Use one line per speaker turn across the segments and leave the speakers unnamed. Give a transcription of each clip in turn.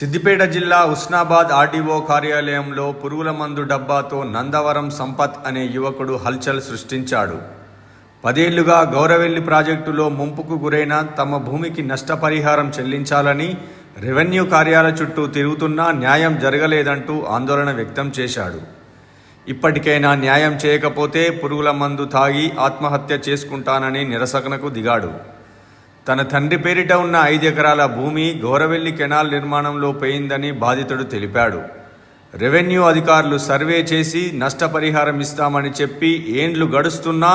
సిద్దిపేట జిల్లా ఉస్నాబాద్ ఆర్డీఓ కార్యాలయంలో పురుగుల మందు డబ్బాతో నందవరం సంపత్ అనే యువకుడు హల్చల్ సృష్టించాడు. 10 ఏళ్లుగా గౌరవెల్లి ప్రాజెక్టులో ముంపుకు గురైన తమ భూమికి నష్టపరిహారం చెల్లించాలని రెవెన్యూ కార్యాలయ చుట్టూ తిరుగుతున్నా న్యాయం జరగలేదంటూ ఆందోళన వ్యక్తం చేశాడు. ఇప్పటికైనా న్యాయం చేయకపోతే పురుగుల మందు తాగి ఆత్మహత్య చేసుకుంటానని నిరసనకు దిగాడు. తన తండ్రి పేరిట ఉన్న 5 ఎకరాల భూమి గౌరవెల్లి కెనాల్ నిర్మాణంలో పోయిందని బాధితుడు తెలిపాడు. రెవెన్యూ అధికారులు సర్వే చేసి నష్టపరిహారం ఇస్తామని చెప్పి ఏండ్లు గడుస్తున్నా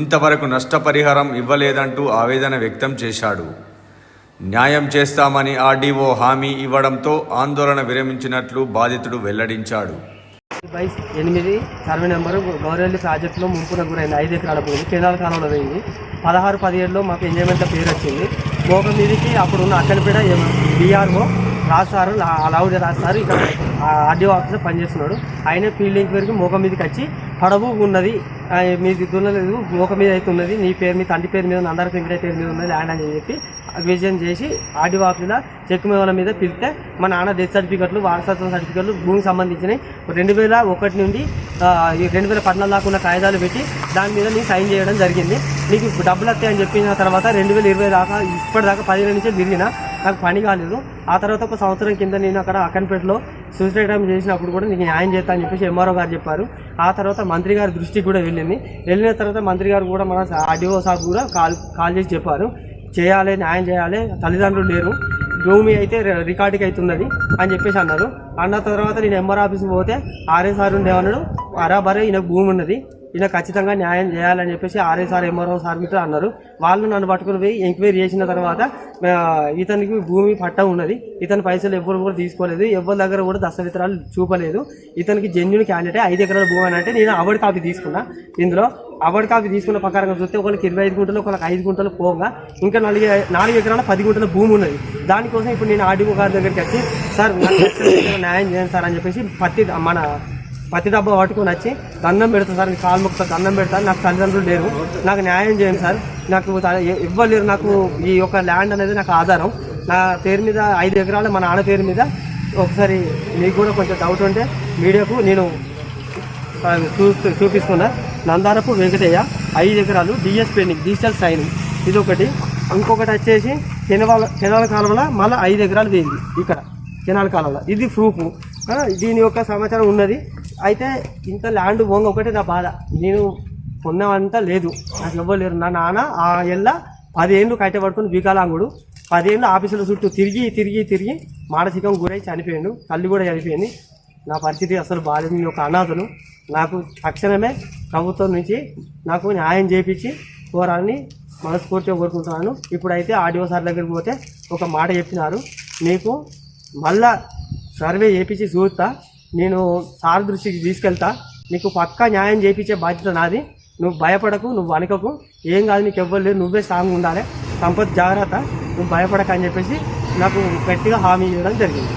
ఇంతవరకు నష్టపరిహారం ఇవ్వలేదంటూ ఆవేదన వ్యక్తం చేశాడు. న్యాయం చేస్తామని ఆర్డీఓ హామీ ఇవ్వడంతో ఆందోళన విరమించినట్లు బాధితుడు వెల్లడించాడు.
8 సర్వే నెంబరు గౌరవెల్లి ప్రాజెక్టులో ముంపున గురైంది. 5 ఎకరాల భూమి కెనాల్ కాలంలో పోయింది. 16-17లో మాకు ఎంజాయ్మెంట్లో పేరు వచ్చింది. మోక మీదికి అప్పుడున్న అక్కడిపేట బీఆర్ఓ రాస్తారు, అలావుడే రాస్తారు. ఇక్కడ ఆర్డీఓ ఆఫీసర్ పనిచేస్తున్నాడు. ఆయనే ఫీల్డ్ ఎంక్వైరీకి మోక మీదకి వచ్చి పడవు ఉన్నది, మీది దున్నలేదు, మోక మీద అయితే ఉన్నది, నీ పేరు మీ తండ్రి పేరు మీద నందార వెంకటయ్య పేరు మీద ఉన్నది ల్యాండ్ అని చెప్పి విజయం చేసి ఆర్డీఓ ఆఫీసులో చెక్ మేళ మీద పిలిస్తే మా నాన్న డెత్ సర్టిఫికెట్లు, వారసత్వం సర్టిఫికెట్లు భూమికి సంబంధించినవి 2001 నుండి 2014 దాకా ఉన్న కాయిదాలు పెట్టి దాని మీద నేను సైన్ చేయడం జరిగింది. నీకు డబ్బులు వస్తాయని చెప్పిన తర్వాత 2020 దాకా ఇప్పటిదాకా 15 నుంచే తిరిగిన, నాకు పని కాలేదు. ఆ తర్వాత ఒక సంవత్సరం కింద నేను అక్కడ అక్కన్పేటలో సూసైడ్ అటెంప్ట్ చేసినప్పుడు కూడా నీకు న్యాయం చేస్తా అని చెప్పేసి ఎంఆర్ఓ గారు చెప్పారు. ఆ తర్వాత మంత్రి గారి దృష్టికి కూడా వెళ్ళిన తర్వాత మంత్రి గారు కూడా మన ఆర్డీఓ సాబ్ కూడా కాల్ చేసి చెప్పారు, చేయాలి, న్యాయం చేయాలి, తల్లిదండ్రులు లేరు, భూమి అయితే రికార్డుకి అవుతున్నది అని చెప్పేసి అన్నారు. అన్న తర్వాత నేను ఎంఆర్ ఆఫీస్కి పోతే ఆర్ఎస్ఆర్ ఉండేవన్నాడు, బరాబరే ఈయన భూమి ఉన్నది, ఈయన ఖచ్చితంగా న్యాయం చేయాలని చెప్పేసి ఆర్ఎస్ఆర్ ఎంఆర్ఓ సార్ మీద అన్నారు. వాళ్ళు నన్ను పట్టుకుని పోయి ఎంక్వైరీ చేసిన తర్వాత ఇతనికి భూమి పట్ట ఉన్నది, ఇతని పైసలు ఎవరు కూడా తీసుకోలేదు, ఎవరి దగ్గర కూడా దస్తపత్రాలు చూపలేదు, ఇతనికి జెన్యున్ క్యాండిడేట్ 5 ఎకరాల భూమి అని అంటే నేను అవార్డు కాపీ తీసుకున్నా. ఇందులో అవార్డు కాపీ తీసుకున్న ప్రకారంగా చూస్తే ఒకరికి 25 గుంటలు, ఒకరికి 5 గుంటలు పోగా ఇంకా 4 ఎకరాల 10 గుంటల భూమి ఉన్నది. దానికోసం ఇప్పుడు నేను ఆర్డీఓ గారి దగ్గరికి వచ్చి సార్ న్యాయం చేయండి సార్ అని చెప్పేసి పత్తి డబ్బా పట్టుకొని వచ్చి దండం పెడతాను సార్, కాలు మొక్కుతా దండం పెడతాను, నాకు తల్లిదండ్రులు లేరు, నాకు న్యాయం చేయండి సార్, నాకు ఇవ్వలేరు, నాకు ఈ యొక్క ల్యాండ్ అనేది నాకు ఆధారం, నా పేరు మీద 5 ఎకరాలు మా నాన్న పేరు మీద. ఒకసారి మీకు కూడా కొంచెం డౌట్ ఉంటే మీడియాకు నేను చూపిస్తున్నా. నందారపు వెంకటయ్య 5 ఎకరాలు డిఎస్ పెండింగ్ డిజిటల్ సైన్, ఇది ఒకటి. ఇంకొకటి వచ్చేసి కెనాల్ కాలంలో మళ్ళీ 5 ఎకరాలు పోయింది ఇక్కడ కెనాల్ కాలంలో, ఇది ప్రూఫ్. దీని యొక్క సమాచారం ఉన్నది. అయితే ఇంత ల్యాండ్ బొంగ ఒకటే నా బాధ, నేను కొన్నామంతా లేదు, నాకు ఇవ్వలేరు. నా నాన్న ఆ ఏళ్ళ 10 ఏళ్ళు కట్టబడుకుని వికలాంగుడు, 10 ఏళ్ళు ఆఫీసుల చుట్టూ తిరిగి మానసికంగా గురై చనిపోయాడు, తల్లి కూడా చనిపోయింది. నా పరిస్థితి అసలు బాధ్యత, నేను ఒక అనాథను. నాకు తక్షణమే ప్రభుత్వం నుంచి నాకు న్యాయం చేయించి కోరాలని మనస్ఫూర్తిగా కోరుకుంటున్నాను. ఇప్పుడైతే ఆర్డీఓ సార్ దగ్గరికి పోతే ఒక మాట చెప్పినారు, నీకు మళ్ళా సర్వే చేయించి చూస్తా, నేను సార్ దృష్టికి తీసుకెళ్తా, నీకు పక్కా న్యాయం చేయించే బాధ్యత నాది, నువ్వు భయపడకు, నువ్వు వణకకు, ఏం కాదు, నీకు ఎవ్వరు లేదు, నువ్వే స్ట్రాంగ్ ఉండాలి, సంపత్ జాగ్రత్త, నువ్వు భయపడక అని చెప్పేసి నాకు గట్టిగా హామీ ఇవ్వడం జరిగింది.